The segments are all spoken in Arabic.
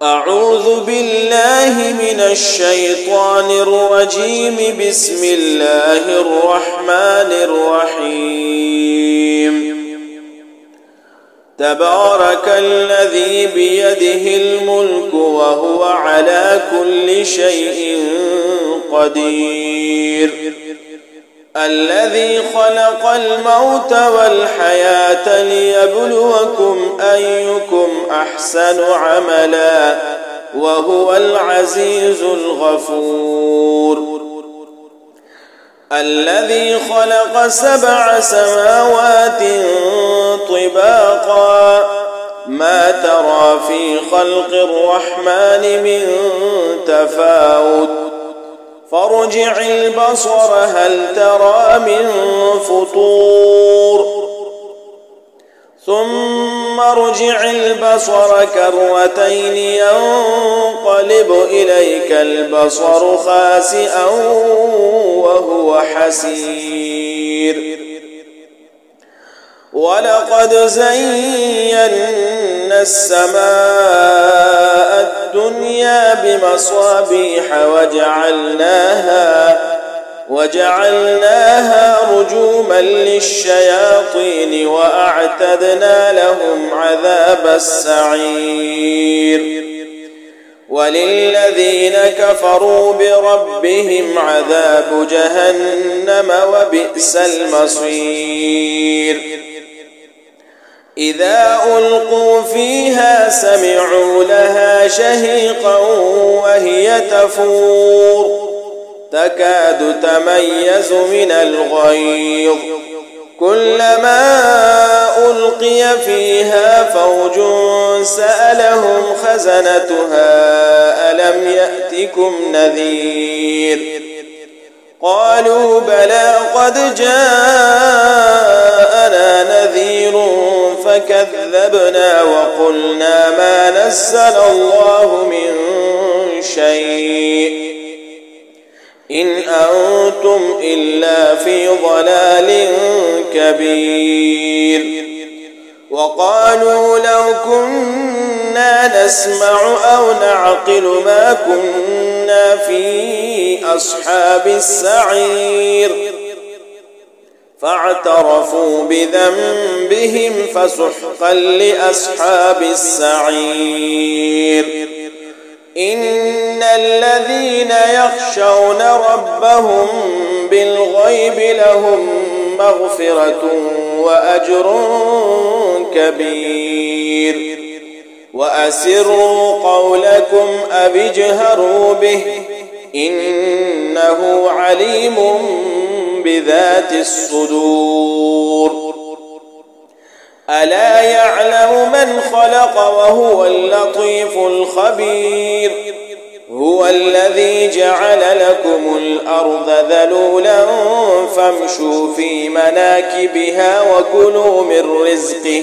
أعوذ بالله من الشيطان الرجيم. بسم الله الرحمن الرحيم. تبارك الذي بيده الملك وهو على كل شيء قدير. الذي خلق الموت والحياة ليبلوكم أيكم أحسن عملا وهو العزيز الغفور. الذي خلق 7 سماوات طباقا ما ترى في خلق الرحمن من تفاوت فارجع البصر هل ترى من فطور ثم ارجع البصر كرتين ينقلب إليك البصر خاسئا وهو حسير. ولقد زينا السماء الدنيا بمصابيح وجعلناها رجوما للشياطين وأعتدنا لهم عذاب السعير. وللذين كفروا بربهم عذاب جهنم وبئس المصير. إذا ألقوا فيها سمعوا لها شهيقا وهي تفور تكاد تميز من الغيظ كلما ألقي فيها فوج سألهم خزنتها ألم يأتكم نذير قالوا بلى قد جاءنا نذير فكذبنا وقلنا ما نزل الله من شيء إن أنتم إلا في ضلال كبير. وقالوا لو كنا نسمع أو نعقل ما كنا في أصحاب السعير فاعترفوا بذنبهم فسحقا لأصحاب السعير. إن الذين يخشون ربهم بالغيب لهم مغفرة وأجر كبير. وأسروا قولكم أو اجهروا به إنه عليم بذات الصدور. ألا يعلم من خلق وهو اللطيف الخبير. هو الذي جعل لكم الأرض ذلولا فامشوا في مناكبها وكلوا من رزقه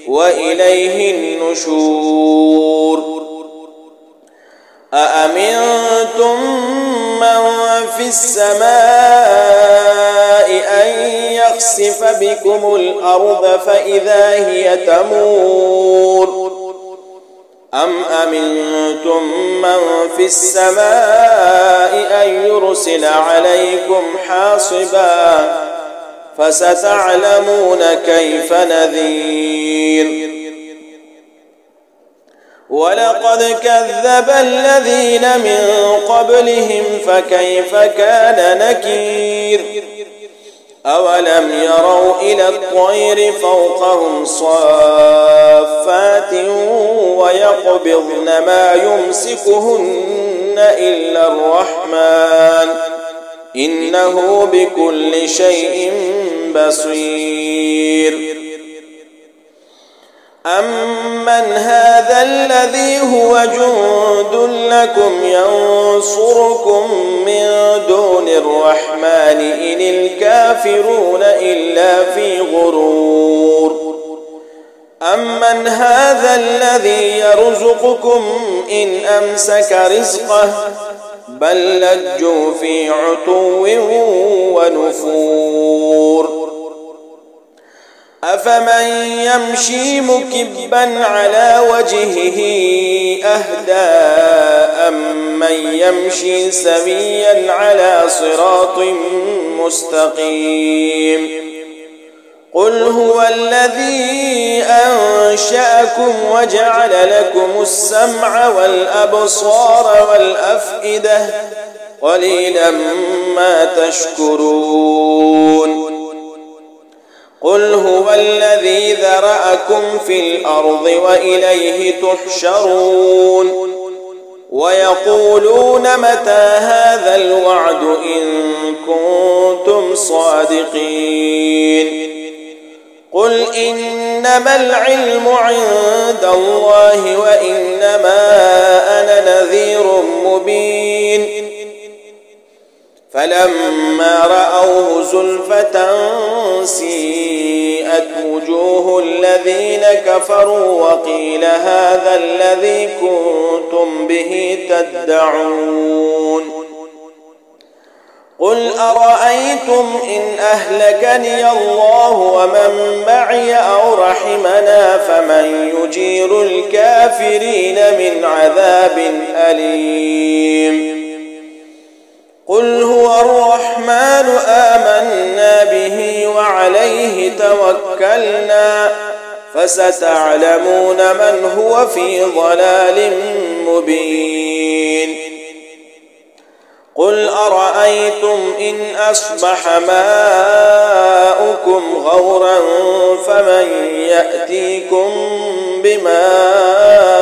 وإليه النشور. أأمنتم من في السماء أن يخسف بكم الأرض فإذا هي تمور أم أمنتم من في السماء أن يرسل عليكم حاصبا فستعلمون كيف نذير. ولقد كذب الذين من قبلهم فكيف كان نكير. أولم يروا إلى الطير فوقهم صافات ويقبضن ما يمسكهن إلا الرحمن إنه بكل شيء بصير. أمن هذا الذي هو جند لكم ينصركم من دون الرحمن إن الكافرون إلا في غرور. أمن هذا الذي يرزقكم إن أمسك رزقه بل لجوا في عتو ونفور. أفمن يمشي مكبا على وجهه أهدى أمن يمشي سويا على صراط مستقيم قل هو الذي أنشأكم وجعل لكم السمع والأبصار والأفئدة قليلا ما تشكرون قل هو الذي ذرأكم في الأرض وإليه تحشرون ويقولون متى هذا الوعد إن كنتم صادقين قل إنما العلم عند الله وإنما أنا نذير مبين فلما رأوه زلفة سيئت وجوه الذين كفروا وقيل هذا الذي كنتم به تدعون قل أرأيتم إن أهلكني الله ومن معي أو رحمنا فمن يجير الكافرين من عذاب أليم قل هو الرحمن آمنا به وعليه توكلنا فستعلمون من هو في ضلال مبين قل أرأيتم إن أصبح ماؤكم غورا فمن يأتيكم بماء